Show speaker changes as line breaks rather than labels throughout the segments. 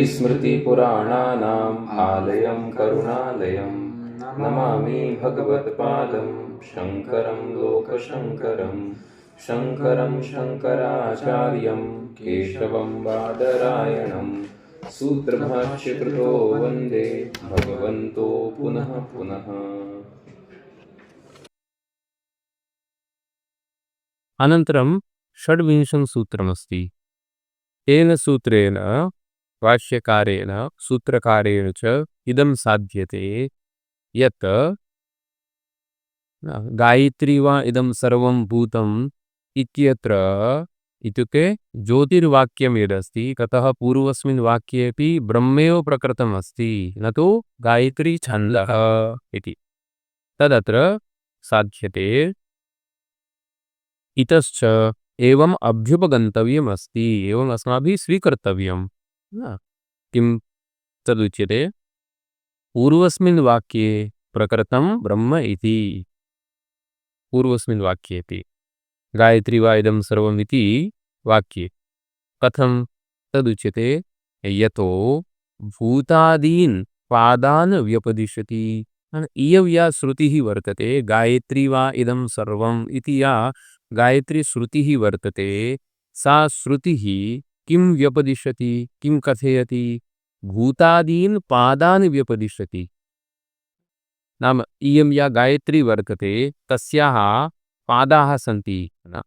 स्मृतिपुराणानाम् आलयं करुणालयं नमामि भगवत्पादं शङ्करं लोकशङ्करं शङ्करं शङ्कराचार्यं केशवं बादरायणं सूत्रभाष्यकृतो वन्दे भगवन्तो पुनः पुनः।
अनन्तरं षड्विंशं सूत्रमस्ति। तेन सूत्रेण भाष्यकारेण सूत्रकारेण च इदं साध्यते यत् गायत्री वा इदं सर्वं भूतम् इत्यत्र इत्युक्ते ज्योतिर्वाक्यं यदस्ति ततः पूर्वस्मिन् वाक्येऽपि ब्रह्मेव प्रकृतमस्ति न तु गायत्री छन्दः इति तदत्र साध्यते। इतश्च एवम् अभ्युपगन्तव्यमस्ति एवम् अस्माभिः स्वीकर्तव्यं न किं तदुच्यते पूर्वस्मिन् वाक्ये प्रकृतं ब्रह्म इति पूर्वस्मिन् वाक्येऽपि गायत्री वा इदं सर्वम् इति वाक्ये कथं तदुच्यते यतो भूतादीन् पादान् व्यपदिशति। इयं या श्रुतिः वर्तते गायत्री वा इदं सर्वम् इति या गायत्री श्रुतिः वर्तते सा श्रुतिः किं व्यपदिशति किं कथयति भूतादीन् पादान् व्यपदिशति। नाम इयं या गायत्री वर्तते तस्याः पादाः सन्ति न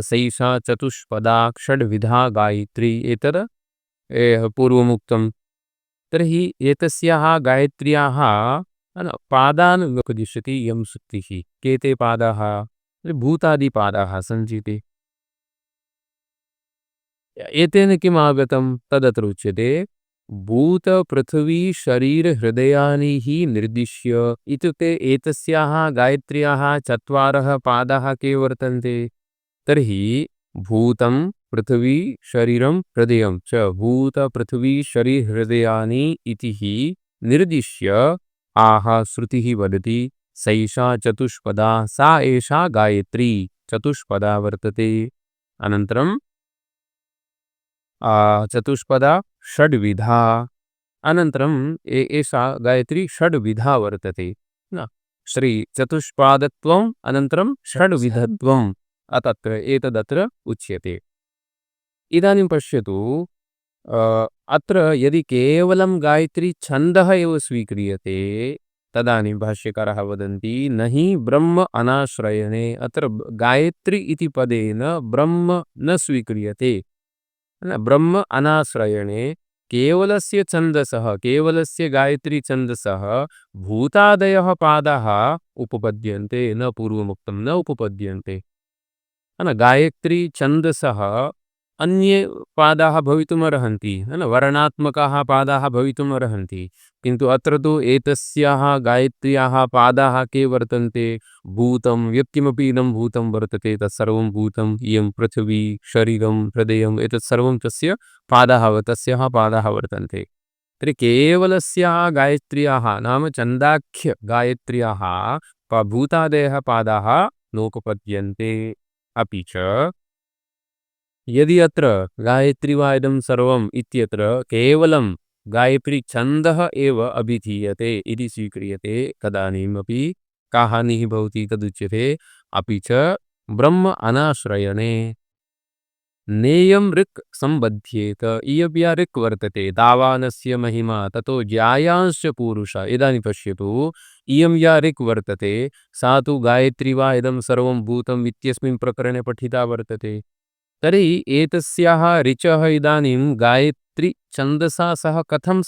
सैषा चतुष्पदा षड्विधा गायत्री एतद् पूर्वमुक्तं। तर्हि एतस्याः गायत्र्याः पादान् व्यपदिशति इयं श्रुतिः। के ते पादाः भूतादिपादाः सन्ति ते। एतेन किम् आगतं तदत्र उच्यते भूत पृथ्वी शरीर हृदयानि हि निर्दिश्य इत्युक्ते एतस्याः गायत्र्याः चत्वारः पादाः के वर्तन्ते। तर्हि भूतं पृथ्वी शरीरं हृदयं च भूत पृथ्वी शरीर हृदयानि इति हि निर्दिश्य आह श्रुतिः वदति सैषा चतुष्पदा सा एषा गायत्री चतुष्पदा वर्तते। अनन्तरं चतुष्पदा षड्विधा अनन्तरं एषा गायत्री षड्विधा वर्तते न श्री चतुष्पादत्वम् अनन्तरं षड्विधत्वम् अतत्र एतदत्र उच्यते। इदानीं पश्यतु अत्र यदि केवलं गायत्री छन्दः एव स्वीक्रियते तदानीं भाष्यकारः वदन्ति न हि ब्रह्म अनाश्रयणे अत्र गायत्री इति पदेन ब्रह्म न स्वीक्रियते ब्रह्म अनाश्रयणे केवलस्य छन्दसः केवलस्य गायत्री छन्दसः भूतादयः पादाः उपपद्यन्ते न पूर्वमुक्तं न उपपद्यन्ते। गायत्री छन्दसः अन्ये पादाः भवितुमर्हन्ति वर्णात्मकाः पादाः भवितुमर्हन्ति किन्तु अत्र तु एतस्याः गायत्र्याः पादाः के वर्तन्ते भूतं यत्किमपि इदं भूतं वर्तते तत्सर्वं भूतम् इयं पृथिवी शरीरं हृदयम् एतत् सर्वं तस्याः पादाः वर्तन्ते। तर्हि केवलस्याः गायत्र्याः नाम छन्दाख्य गायत्र्याः भूतादयः पादाः नोपपद्यन्ते। अपि च यदि अत्र गायत्री वा इदं सर्वम् इत्यत्र केवलं गायत्री छन्दः एव अभिधीयते इति स्वीक्रियते तदानीमपि का हानिः भवति तदुच्यते अपि च ब्रह्म अनाश्रयणे नेयं ऋक् सम्बध्येत इयं या ऋक् वर्तते दावानस्य महिमा ततो ज्यायांश्च पुरुष। इदानीं पश्यतु इयं या ऋक् वर्तते सा तु गायत्री वा इदं सर्वं भूतम् इत्यस्मिन् प्रकरणे पठिता वर्तते। तर्हि एतस्याः ऋचः इदानीं गायत्री छन्दसा सह कथं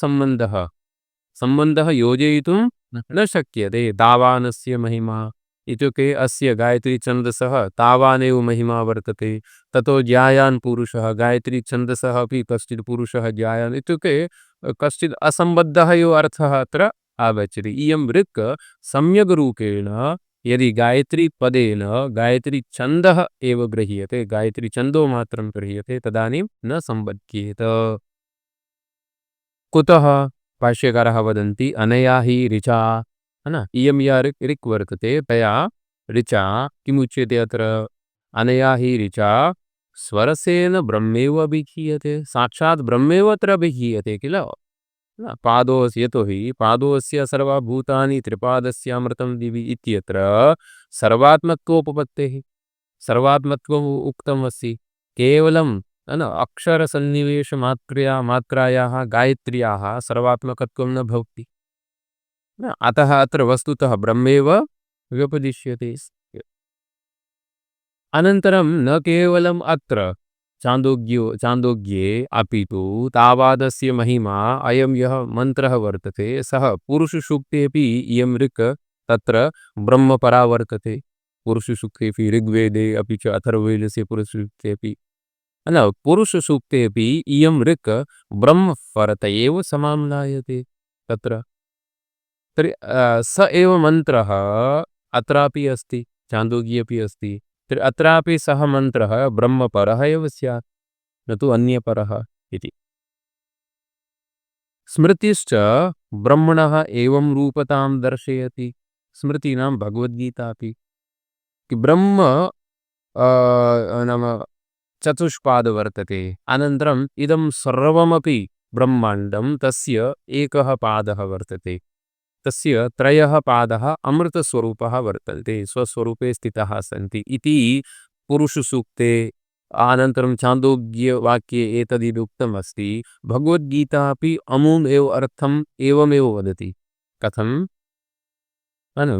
सम्बन्धः योजयितुं न शक्यते। दावानस्य महिमा इत्युक्ते अस्य गायत्री छन्दसः तावानेव महिमा वर्तते ततो ज्यायान् पुरुषः गायत्री छन्दसः अपि कश्चित् पुरुषः ज्यायान् इत्युक्ते कश्चित् असम्बद्धः एव अर्थः अत्र आगच्छति। इयं ऋक् सम्यग् रूपेण यदि गायत्री पदेन गायत्री छन्दः एव गृह्यते गायत्री छन्दो मात्रं गृह्यते तदानीं न सम्बध्येत। कुतः भाष्यकारः वदन्ति अनया हि ऋचा इयं या ऋक् वर्तते तया ऋचा किमुच्यते अत्र अनया हि ऋचा स्वरसेन ब्रह्मेव अभिधीयते, साक्षात् ब्रह्मेव अत्र अभिधीयते किल न? पादोऽस्य यतोहि पादोऽस्य सर्वभूतानि त्रिपादस्यामृतं दिवि इत्यत्र सर्वात्मत्वोपपत्तेः सर्वात्मत्वम् उक्तम् अस्ति। केवलं न अक्षरसन्निवेशमात्रया मात्रायाः गायत्र्याः सर्वात्मकत्वं न भवति न। अतः अत्र वस्तुतः ब्रह्मेव व्यपदिश्यते। अनन्तरं न केवलम् अत्र चान्दोग्ये अपि तु तावादस्य महिमा अयं यः मन्त्रः वर्तते सः पुरुषसूक्तेऽपि इयं ऋक् तत्र ब्रह्मपरा वर्तते। पुरुषसूक्तेऽपि ऋग्वेदे अपि च अथर्ववेदस्य पुरुषसूक्तेऽपि न पुरुषसूक्तेऽपि इयं ऋक् ब्रह्मपरत एव समाम्नायते तत्र। तर्हि स एव मन्त्रः अत्रापि अस्ति, चान्दोग्ये अपि अस्ति। तर्हि अत्रापि सः मन्त्रः ब्रह्मपरः एव स्यात्, न तु अन्यपरः इति। स्मृतिश्च ब्रह्मणः एवं रूपतां दर्शयति। स्मृतीनां भगवद्गीता अपि कि ब्रह्म नाम चतुष्पाद वर्तते। अनन्तरम् इदं सर्वमपि ब्रह्माण्डं तस्य एकः पादः वर्तते। तस्य त्रयः पादः अमृतस्वरूपः वर्तन्ते, स्वस्वरूपे स्थितः सन्ति इति पुरुषसूक्ते अनन्तरं छान्दोग्यवाक्ये एतदिदुक्तम् अस्ति। भगवद्गीता अपि अमुम् एव अर्थम् एवमेव वदति। कथं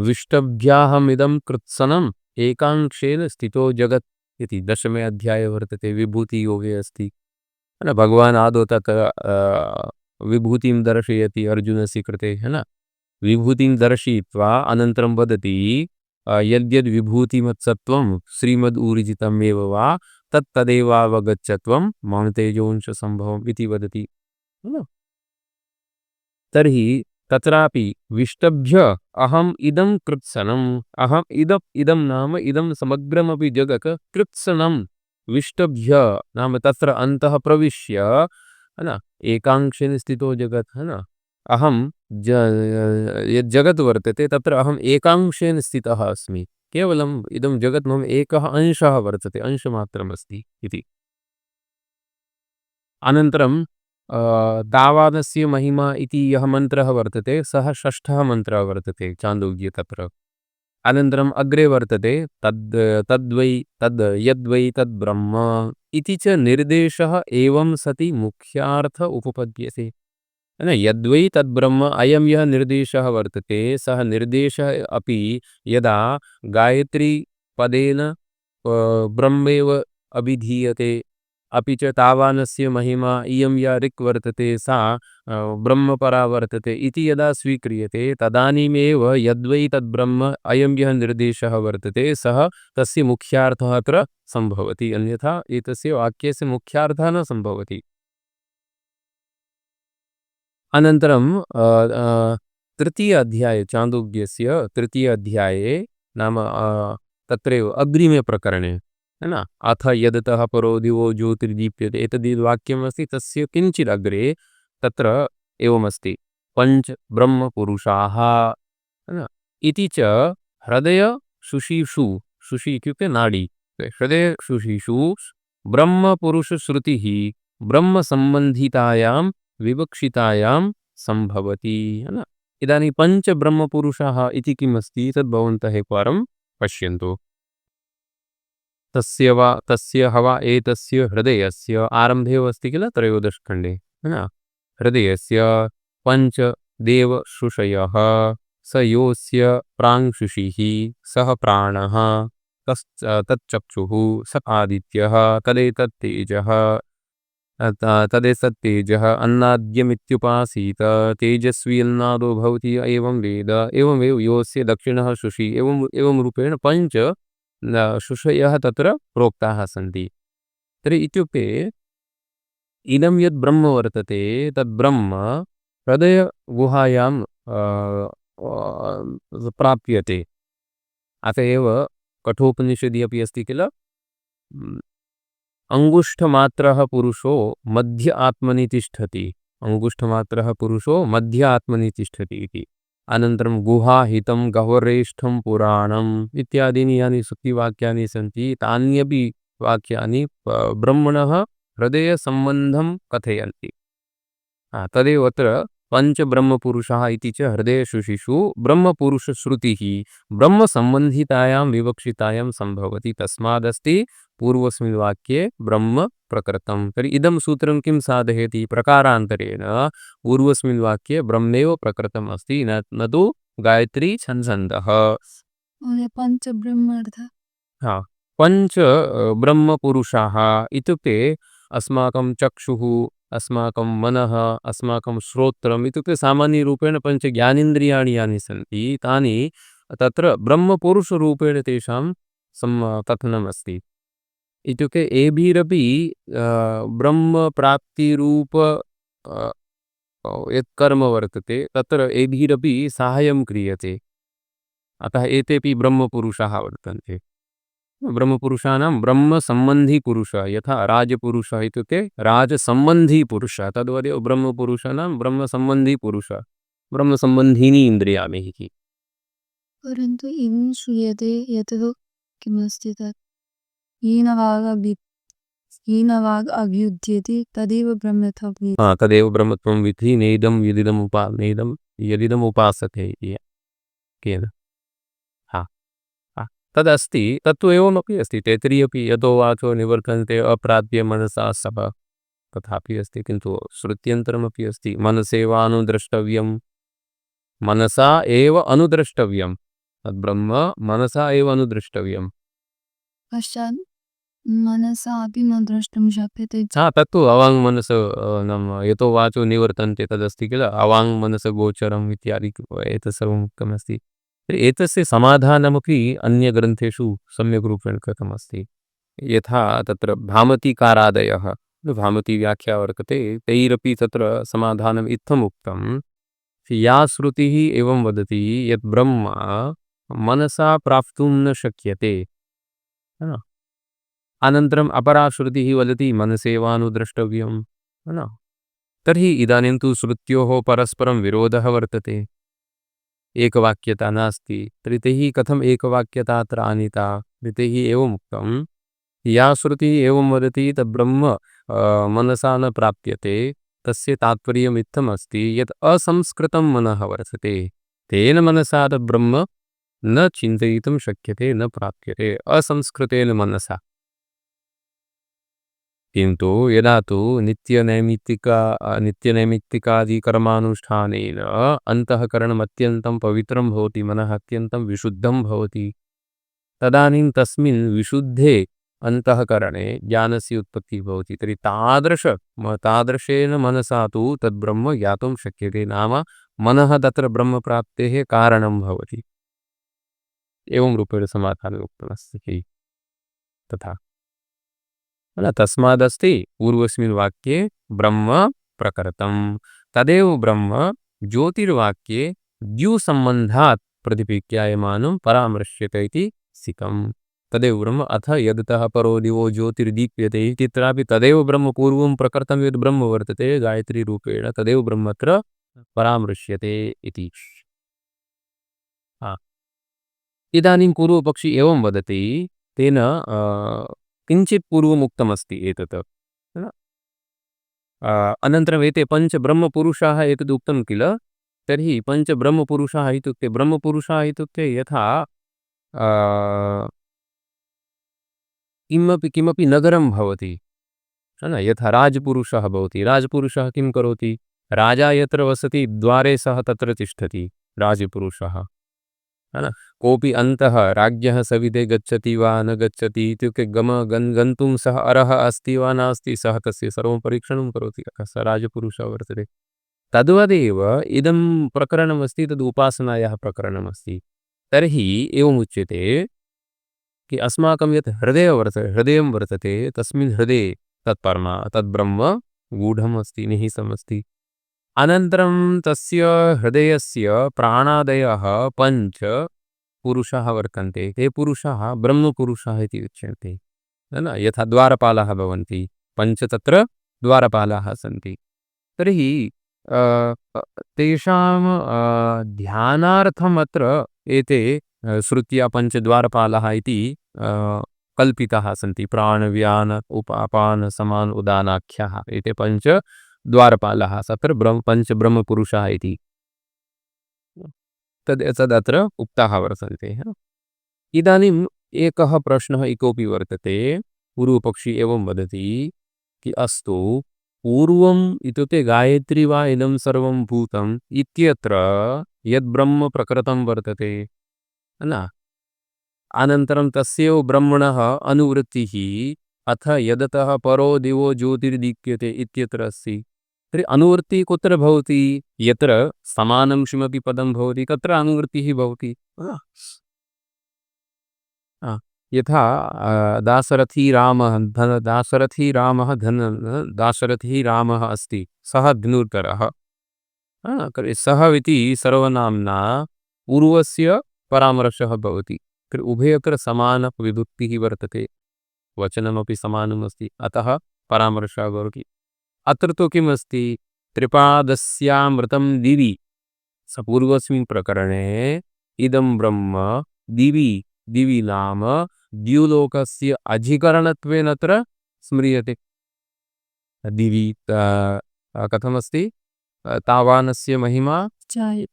विष्टभ्याहमिदं कृत्सनम् एकांशेन स्थितो जगत् इति 10मे अध्याये वर्तते, विभूतियोगे अस्ति। भगवान् आदौ तत् विभूतिं दर्शयति अर्जुनस्य कृते है न। विभूतिं दर्शयित्वा अनन्तरं वदति यद्यद् विभूतिमत्सत्त्वं श्रीमदूर्जितमेव वा तत्तदेवावगच्छ त्वं मम तेजोंशसम्भवम् इति वदति न। तर्हि तत्रापि विष्टभ्य अहम् इदं कृत्सनम्, अहम् इदं नाम इदं समग्रमपि जगत् कृत्सनं विष्टभ्य नाम तत्र अन्तः प्रविश्य है न, एकांशेन स्थितो जगत् है न। अहं यद् जगत् वर्तते तत्र अहम् एकांशेन स्थितः अस्मि। केवलम् इदं जगत् मम एकः अंशः वर्तते, अंशमात्रमस्ति इति। अनन्तरं तावादस्य महिमा इति यः मन्त्रः वर्तते सः षष्ठः मन्त्रः वर्तते चान्दोग्ये तत्र। अनन्तरम् अग्रे वर्तते यद्वै तद् ब्रह्म इति च निर्देशः एवं सति मुख्यार्थ उपपद्यते। यद्वै तद् ब्रह्म अयं यः निर्देशः वर्तते सः निर्देशः अपि यदा गायत्री पदेन ब्रह्मेव अभिधीयते, अपि च तावानस्य महिमा इयं या ऋक् वर्तते सा ब्रह्मपरा वर्तते इति यदा स्वीक्रियते तदानीमेव यद्वै तद्ब्रह्म अयं यः निर्देशः वर्तते सः तस्य मुख्यार्थः अत्र सम्भवति, अन्यथा एतस्य वाक्यस्य मुख्यार्थः न सम्भवति। अनन्तरं तृतीय अध्याये चान्दोग्यस्य तृतीय अध्याये नाम तत्रैव अग्रिमे प्रकरणे है न, अथ यदतः परो दिवो ज्योतिर्दीप्यते एतद् वाक्यमस्ति तस्य किञ्चित् अग्रे तत्र एवमस्ति पञ्च ब्रह्मपुरुषाः है न इति च हृदय शुषीषु, शुषि इत्युक्ते नाडी, हृदय शुषीषु ब्रह्मपुरुषश्रुतिः ब्रह्मसम्बन्धितायां विवक्षितायां सम्भवति है न। इदानीं पञ्च ब्रह्मपुरुषाः इति किम् अस्ति तद् भवन्तः एकवारं पश्यन्तु। तस्य हवा एतस्य हृदयस्य आरम्भे अस्ति किल त्रयोदशखण्डे है न। हृदयस्य पञ्च देवशुषयः स योऽस्य प्राङ्शुषिः सः प्राणः तच्चक्षुः स आदित्यः तदेतत्तेजः तदेतत्तेजः अन्नाद्यमित्युपासीत तेजस्वी अन्नादो भवति एवं वेद एवमेव योऽस्य दक्षिणः शुषि एवं रूपेण पञ्च शुषयः तत्र प्रोक्ताः सन्ति। तर्हि इत्युक्ते इदं यद् ब्रह्म वर्तते तद् ब्रह्म हृदयगुहायां प्राप्यते। अत एव कठोपनिषदि अपि अस्ति किल अंगुष्ठमात्रः पुरुषो मध्य आत्मनि तिष्ठति, अंगुष्ठमात्रः पुरुषो मध्य आत्मनि तिष्ठति इति। अनन्तरं गुहाहितं गह्वरेष्ठं पुराणम् इत्यादीनि यानि सुक्तिवाक्यानि सन्ति तान्यपि वाक्यानि ब्रह्मणः हृदयसम्बन्धं कथयन्ति। तदेव अत्र पञ्चब्रह्मपुरुषाः इति च हृदयशुषिषु ब्रह्मपुरुषश्रुतिः ब्रह्मसम्बन्धितायां विवक्षितायां सम्भवति तस्मादस्ति पूर्वस्मिन् वाक्ये ब्रह्म प्रकृतं। तर्हि इदं सूत्रं किं साधयति? प्रकारान्तरेण पूर्वस्मिन् वाक्ये ब्रह्मेव प्रकृतम् अस्ति, न तु गायत्री छन्दः।
पञ्चब्रह्मार्थ
पञ्च ब्रह्मपुरुषाः इत्युक्ते अस्माकं चक्षुः, अस्माकं मनः, अस्माकं श्रोत्रम् इत्युक्ते सामान्यरूपेण पञ्च ज्ञानेन्द्रियाणि यानि सन्ति तानि तत्र ब्रह्मपुरुषरूपेण तेषां कथनमस्ति। इत्युक्ते एभिरपि ब्रह्मप्राप्तिरूप यत् कर्म वर्तते तत्र एभिरपि साहाय्यं क्रियते। अतः एतेपि ब्रह्मपुरुषाः वर्तन्ते। ब्रह्मपुरुषाणां ब्रह्मसम्बन्धिपुरुषः, यथा राजपुरुषः इत्युक्ते राजसम्बन्धिपुरुषः, तद्वदेव ब्रह्मपुरुषाणां ब्रह्मसम्बन्धिपुरुषः, ब्रह्मसम्बन्धीनि इन्द्रियाणि इति।
परन्तु एवं श्रूयते यत् किमस्ति तत् येन वाग् अभ्युद्यते तदेव ब्रह्मत्वं विद्धि।
तदेव ब्रह्मत्वं विद्धि नेदं यदिदम् उपासते इति। केन तदस्ति, तत्तु एवमपि अस्ति। तैत्तिरीये अपि यतो वाचो निवर्तन्ते अप्राप्य मनसा सह, तथापि अस्ति। किन्तु श्रुत्यन्तरमपि अस्ति, मनसेवानुद्रष्टव्यं, मनसा एव अनुद्रष्टव्यं, तद्ब्रह्म मनसा एव अनुद्रष्टव्यं।
पश्चात् मनसा अपि न द्रष्टुं शक्यते।
तत्तु अवाङ्मनस नाम यतो वाचो निवर्तन्ते तदस्ति किल, अवाङ्मनसगोचरम् इत्यादि एतत् सर्वम् उक्तमस्ति। एतस्य समाधानमपि अन्यग्रन्थेषु सम्यक् रूपेण कृतमस्ति। यथा तत्र भामतीकारादयः, भामती व्याख्या वर्तते, तैरपि तत्र समाधानम् इत्थम् उक्तं, या श्रुतिः एवं वदति यत् ब्रह्म मनसा प्राप्तुं न शक्यते, अनन्तरम् अपरा श्रुतिः वदति मनसेवानुद्रष्टव्यं, तर्हि इदानीं तु श्रुत्योः परस्परं विरोधः वर्तते, एकवाक्यता नास्ति। तर्हि तैः कथम् एकवाक्यता अत्र आनीता? तैः एवम् उक्तं, या श्रुतिः एवं वदति तद् ब्रह्म मनसा न प्राप्यते, तस्य तात्पर्यम् इत्थमस्ति यत् असंस्कृतं मनः वर्तते, तेन मनसा तद् ब्रह्म न चिन्तयितुं शक्यते, न प्राप्यते असंस्कृतेन मनसा। किन्तु यदा तु नित्यनैमित्तिकादिकर्मानुष्ठानेन अन्तःकरणम् अत्यन्तं पवित्रं भवति, मनः अत्यन्तं विशुद्धं भवति, तदानीं तस्मिन् विशुद्धे अन्तःकरणे ज्ञानस्य उत्पत्तिः भवति। तर्हि तादृशेन मनसा तु तद्ब्रह्म ज्ञातुं शक्यते, नाम मनः तत्र ब्रह्मप्राप्तेः कारणं भवति। एवं रूपेण समाधाने उक्तमस्ति। तथा तस्मादस्ति पूर्वस्मिन् वाक्ये ब्रह्म प्रकृतं, तदेव ब्रह्म ज्योतिर्वाक्ये द्युसम्बन्धात् प्रतिपिक्यायमानं परामृश्यते इति सिकम्। तदेव ब्रह्म अथ यदतः परो दिवो ज्योतिर्दीप्यते इति, तत्रापि तदेव ब्रह्म पूर्वं प्रकृतं यद् ब्रह्म वर्तते गायत्री रूपेण, तदेव ब्रह्म अत्र परामृश्यते इति। इदानीं पूर्वपक्षी एवं वदति, तेन किञ्चित् पूर्वमुक्तमस्ति एतत्, अनन्तरम् एते पञ्चब्रह्मपुरुषाः एतद् उक्तं किल, तर्हि पञ्चब्रह्मपुरुषाः इत्युक्ते ब्रह्मपुरुषाः इत्युक्ते यथा किमपि नगरं भवति, यथा राजपुरुषः भवति, राजपुरुषः किं करोति? राजा यत्र वसति द्वारे सः तत्र तिष्ठति राजपुरुषः, कोऽपि अन्तः राज्ञः सविधे गच्छति वा न गच्छति इत्युक्ते गन्तुं सः अर्हः अस्ति वा नास्ति, सः तस्य सर्वं परीक्षणं करोति, सः राजपुरुषः वर्तते। तद्वदेव इदं प्रकरणमस्ति, तद् उपासनायाः प्रकरणमस्ति। तर्हि एवमुच्यते कि अस्माकं यत् हृदयं वर्तते तस्मिन् हृदये तद्ब्रह्म गूढम् अस्ति, निहितमस्ति। अनन्तरं तस्य हृदयस्य प्राणादयः पञ्च पुरुषाः वर्तन्ते, ते पुरुषाः ब्रह्मपुरुषाः इति उच्यन्ते, यथा द्वारपालाः भवन्ति, पञ्च तत्र द्वारपालाः सन्ति। तर्हि तेषां ध्यानार्थम् अत्र एते श्रुत्या पञ्चद्वारपालाः इति कल्पिताः सन्ति प्राणव्यान उपापान समान उदानाख्याः एते पञ्च द्वारपालाः तत्र पञ्च ब्रह्मपुरुषाः इति तदत्र उक्ताः वर्तन्ते। इदानीम् एकः प्रश्नः इकोपि वर्तते पूर्वपक्षी एवं वदति कि अस्तु पूर्वम् इत्युक्ते गायत्री वा इदं सर्वं भूतम् इत्यत्र यद् ब्रह्म प्रकृतं वर्तते न अनन्तरं तस्यैव ब्रह्मणः अनुवृत्तिः अथ यदतः परो दिवो ज्योतिर्दीप्यते इत्यत्र अस्ति तर्हि अनुवृत्तिः कुत्र भवति यत्र समानं किमपि पदं भवति तत्र अनुवृत्तिः भवति यथा दाशरथी रामः अस्ति सः धनुर्धरः सः इति सर्वनाम्ना पूर्वस्य परामर्शः भवति तर्हि उभयत्र समानविभक्तिः वर्तते वचनमपि समानम् अस्ति अतः परामर्शः भवति अत्र तु किम् अस्ति त्रिपादस्यामृतं दिवि पूर्वस्मिन् प्रकरणे इदं ब्रह्म दिवि नाम द्युलोकस्य अधिकरणत्वेन अत्र स्मर्यते दिवि कथमस्ति तावानस्य महिमा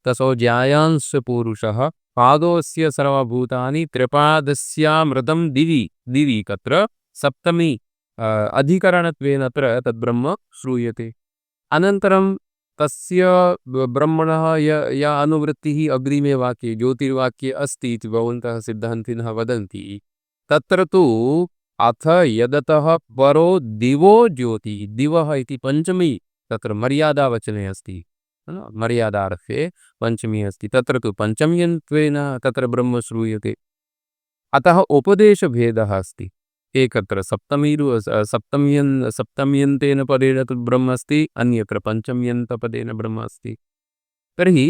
तसो ज्यायांश पुरुषः पादोस्य सर्वभूतानि त्रिपादस्यामृतं दिवि तत्र सप्तमी अधिकरणत्वेन अत्र तद्ब्रह्म श्रूयते अनन्तरं तस्य ब्रह्मणः या अनुवृत्तिः अग्रिमे वाक्ये ज्योतिर्वाक्ये अस्ति इति भवन्तः सिद्धान्तिनः वदन्ति तत्र तु अथ यदतः परो दिवो ज्योतिः दिवः इति पञ्चमी तत्र मर्यादावचने अस्ति मर्यादार्थे पञ्चमी अस्ति तत्र तु पञ्चम्यन्त्वेन तत्र ब्रह्म श्रूयते अतः उपदेशभेदः अस्ति एकत्र सप्तम्यन्तेन पदेन तु ब्रह्म अस्ति अन्यत्र पञ्चम्यन्तपदेन ब्रह्म अस्ति तर्हि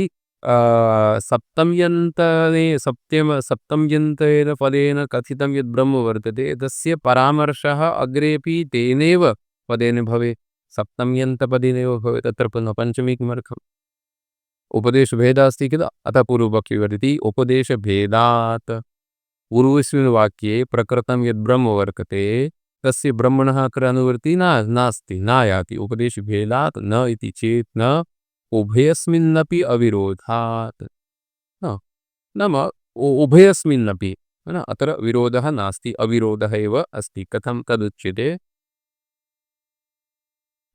सप्तम्यन्तेन पदेन कथितं यद् ब्रह्म वर्तते तस्य परामर्शः अग्रेपि तेनैव पदेन भवेत् सप्तम्यन्तपदेनैव भवेत् तत्र पुनः पञ्चमी किमर्थम् उपदेशभेदः अस्ति किल अतः पूर्वपक्षी वदति उपदेशभेदात् पूर्वस्मिन् वाक्ये प्रकृतं यद् ब्रह्म वर्तते तस्य ब्रह्मणः अत्र अनुवृत्तिः नास्ति नायाति उपदेशभेदात् न इति चेत् न उभयस्मिन्नपि अविरोधात् नाम उभयस्मिन्नपि अत्र विरोधः नास्ति अविरोधः एव अस्ति कथं तदुच्यते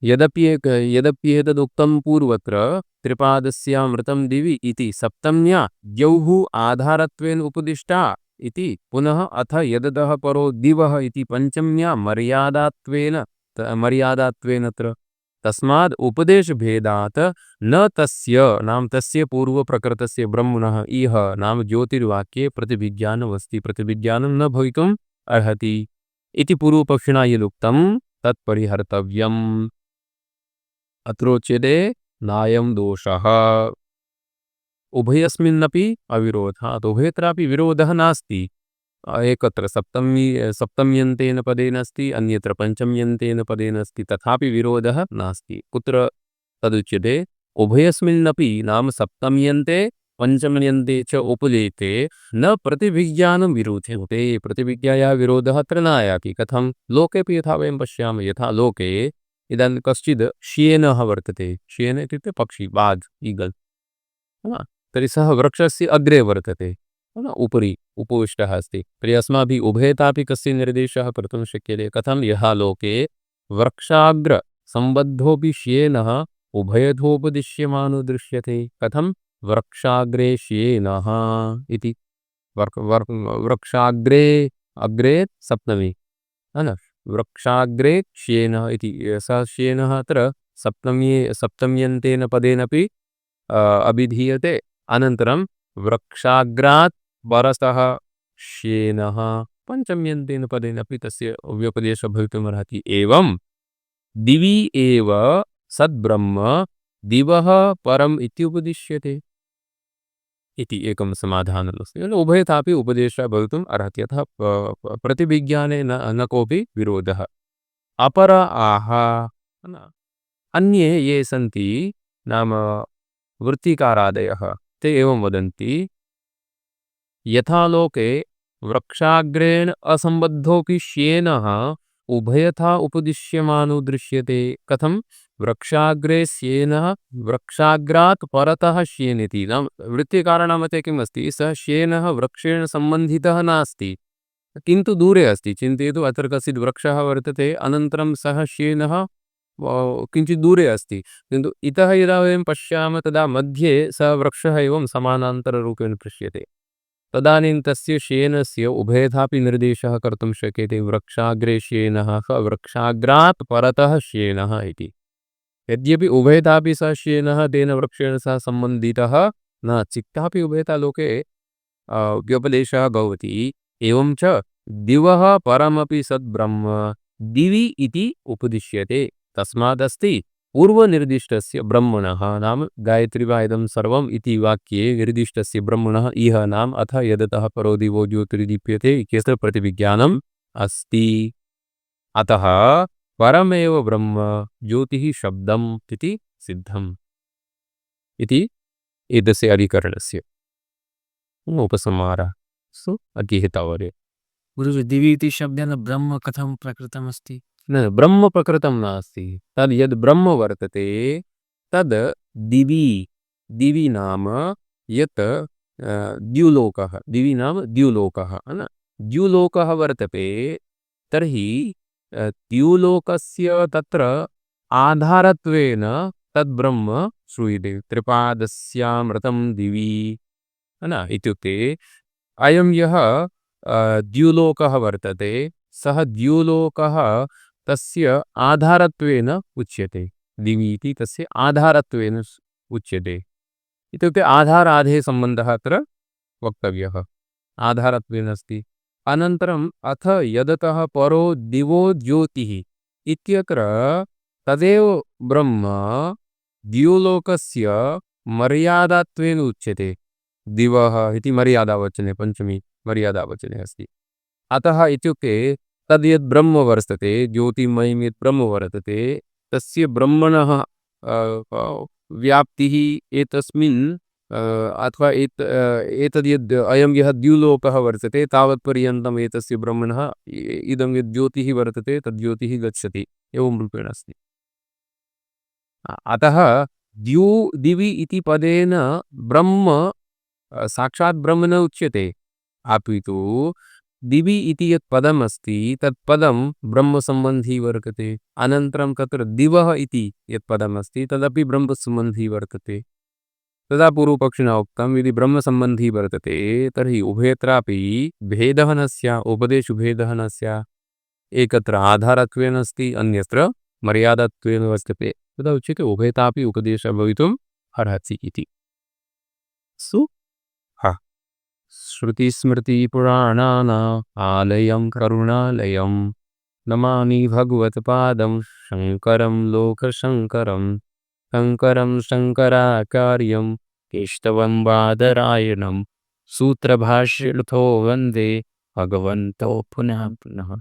यदप्येतदुक्तं पूर्वत्र त्रिपादस्यामृतं दिवि इति सप्तम्या द्यौः आधारत्वेन उपदिष्टा इति पुनः अथ यदतः परो दिवः इति पञ्चम्या मर्यादात्वेनत्र तस्माद् उपदेशभेदात् न तस्य पूर्वप्रकृतस्य ब्रह्मणः इह नाम ज्योतिर्वाक्ये प्रतिभिज्ञानमस्ति प्रतिभिज्ञानं न भवितुम् अर्हति इति पूर्वपक्षिणा यदुक्तं तत्परिहर्तव्यम् अत्रोच्यते नायं दोषः उभयस्मिन्नपि अविरोधात् उभयत्रापि विरोधः नास्ति एकत्र सप्तम्यन्तेन पदेन अस्ति अन्यत्र पञ्चम्यन्तेन पदेन अस्ति तथापि विरोधः नास्ति कुत्र तदुच्यते उभयस्मिन्नपि नाम सप्तम्यन्ते पञ्चम्यन्ते च उपलेते न प्रतिभिज्ञानं विरोधते प्रतिभिज्ञायाः विरोधः अत्र नायाति कथं लोकेपि यथा वयं पश्यामः यथा लोके इदानीं कश्चिद् श्येनः वर्तते श्येन इत्युक्ते पक्षी बाज् ईगल् तर्हि सः वृक्षस्य अग्रे वर्तते उपरि उपविष्टः अस्ति तर्हि अस्माभिः उभयतापि कस्य निर्देशः कर्तुं शक्यते कथं यः लोके वृक्षाग्र सम्बद्धोऽपि श्येनः उभयथोपदिश्यमानो दृश्यते कथं वृक्षाग्रे श्येनः इति वृक्षाग्रे अग्रे सप्तमी वृक्षाग्रे श्येनः इति सः श्येनः अत्र सप्तम्यन्तेन पदेनपि अभिधीयते अनन्तरं वृक्षाग्रात् परतः श्येनः पञ्चम्यन्तेन पदेनपि तस्य व्यपदेशः भवितुमर्हति एवं दिवि एव सद्ब्रह्म दिवः परम् इत्युपदिश्यते इति एकं समाधानमस्ति उभयतापि उपदेशः भवितुम् अर्हति अतः प्रतिभिज्ञाने न कोऽपि विरोधः अपर आह अन्ये ये सन्ति नाम वृत्तिकारादयः ते एवं वदन्ति यथा लोके वृक्षाग्रेण असम्बद्धोऽपि श्येनः उभयथा उपदिश्यमानो दृश्यते। कथं? वृक्षाग्रे श्येनः वृक्षाग्रात् परतः श्येनिति। नाम वृत्तिकारणमते किम् अस्ति? सः श्येनः वृक्षेण सम्बन्धितः नास्ति, किन्तु दूरे अस्ति। चिन्तयतु, अत्र कश्चित् वृक्षः वर्तते, अनन्तरं सः श्येनः किञ्चित् दूरे अस्ति, किन्तु इतः यदा वयं पश्यामः तदा मध्ये सः वृक्षः एवं समानान्तररूपेण दृश्यते। तदानीं तस्य श्येनस्य उभयथापि निर्देशः कर्तुं शक्यते। वृक्षाग्रे श्येनः वृक्षाग्रात् परतः श्येनः इति। यद्यपि उभयथापि सः श्येनः तेन वृक्षेण सह सम्बन्धितः न चित्तापि उभयथा लोके व्यपदेशः भवति। एवं च दिवः परमपि सद्ब्रह्म दिवि इति उपदिश्यते। तस्मादस्ति पूर्वनिर्दिष्टस्य ब्रह्मणः नाम गायत्री वा इदं सर्वम् इति वाक्ये निर्दिष्टस्य ब्रह्मणः इह नाम अथ यदतः परो दिवो ज्योतिर्दीप्यते इत्यस्य प्रतिविज्ञानम् अस्ति। अतः परमेव ब्रह्म ज्योतिः शब्दम् इति सिद्धम् इति एतस्य अधिकरणस्य उपसंहारः। अग्रे तावदेव।
गुरुजी, दिवि इति शब्देन ब्रह्म कथं प्रकृतमस्ति?
न, ब्रह्म प्रकृतं नास्ति। तद् यद् ब्रह्म वर्तते तद् दिवि। दिवि नाम यत् द्युलोकः। दिवि नाम द्युलोकः, है न? द्युलोकः वर्तते, तर्हि द्युलोकस्य तत्र आधारत्वेन तद् ब्रह्म श्रूयते। त्रिपादस्यामृतं दिवि, है न? इत्युक्ते अयं यः द्युलोकः वर्तते, सः द्युलोकः तस्य आधारत्वेन उच्यते। दिवि इति तस्य आधारत्वेन उच्यते। इत्युक्ते आधाराधे सम्बन्धः अत्र वक्तव्यः, आधारत्वेन अस्ति। अनन्तरम् अथ यदतः परो दिवो ज्योतिः इत्यत्र तदेव ब्रह्म द्युलोकस्य मर्यादात्वेन उच्यते। दिवः इति मर्यादावचने, पंचमी मर्यादावचने अस्ति। अतः इत्युक्ते तद् यद् ब्रह्म वर्तते, ज्योतिर्मयं यत् ब्रह्म वर्तते, तस्य ब्रह्मणः व्याप्तिः एतस्मिन् अथवा एतद् यद् अयं यः द्युलोकः वर्तते तावत्पर्यन्तम् एतस्य ब्रह्मणः इदं यद् ज्योतिः वर्तते तद् ज्योतिः गच्छति, एवं रूपेण अस्ति। अतः द्यु दिवि इति पदेन ब्रह्म साक्षात् ब्रह्म न उच्यते, अपितु दिवि इति यत् पदम् अस्ति तत् पदं ब्रह्मसम्बन्धी वर्तते। अनन्तरं तत्र दिवः इति यत् पदम् अस्ति तदपि ब्रह्मसम्बन्धी वर्तते। तदा पूर्वपक्षिणा उक्तं यदि ब्रह्मसम्बन्धी वर्तते तर्हि उभयत्रापि भेदः न स्यात्, उपदेशभेदः न स्यात्। एकत्र आधारत्वेन अस्ति, अन्यत्र मर्यादात्वेन वर्तते, तदा उच्यते उभयतापि उपदेशः भवितुम् अर्हति इति। श्रुतिस्मृतिपुराणानाम् आलयं करुणालयं नमामि भगवत्पादं शङ्करं लोकशङ्करं। शङ्करं शङ्कराचार्यं केशवं बादरायणं सूत्रभाष्यर्थो वन्दे भगवन्तो पुनः पुनः।